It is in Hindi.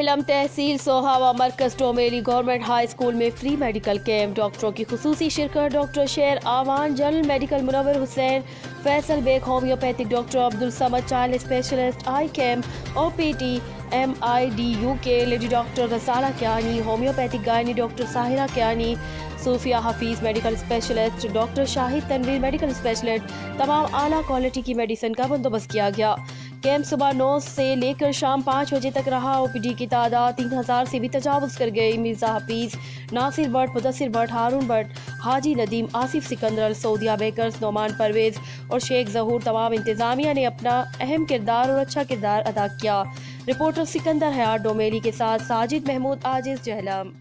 जहलम तहसील सोहावा मरकज डोमेली गवर्नमेंट हाई स्कूल में फ्री मेडिकल कैंप। डॉक्टरों की खुसूसी शिरकत। Doctor Sher Awan, general medical Munawar Hussain, Faisal Baig homeopathic, doctor Abdul Samad child specialist eye camp OPT MIDU के, lady doctor Rasala Kayani, homeopathic gynae doctor Sahira Kayani, Sufia Hafeez medical specialist, doctor Shahid Tanveer medical specialist, तमाम आला क्वालिटी की मेडिसिन का बंदोबस्त किया गया। कैंप सुबह 9 से लेकर शाम 5 बजे तक रहा। OPD की तादाद 3000 से भी तजावुज़ कर गई। मिर्ज़ा हफीज़, नासिर भट्ट, मुदस्सिर भट्ट, हारून भट्ट, हाजी नदीम, आसिफ सिकंदर, सऊदिया बेकर्स, नोमान परवेज़ और शेख ज़हूर, तमाम इंतज़ामिया ने अपना अहम किरदार और अच्छा किरदार अदा किया। रिपोर्टर सिकंदर हयात डोमेली के साथ साजिद महमूद, आजिज़, जहलम।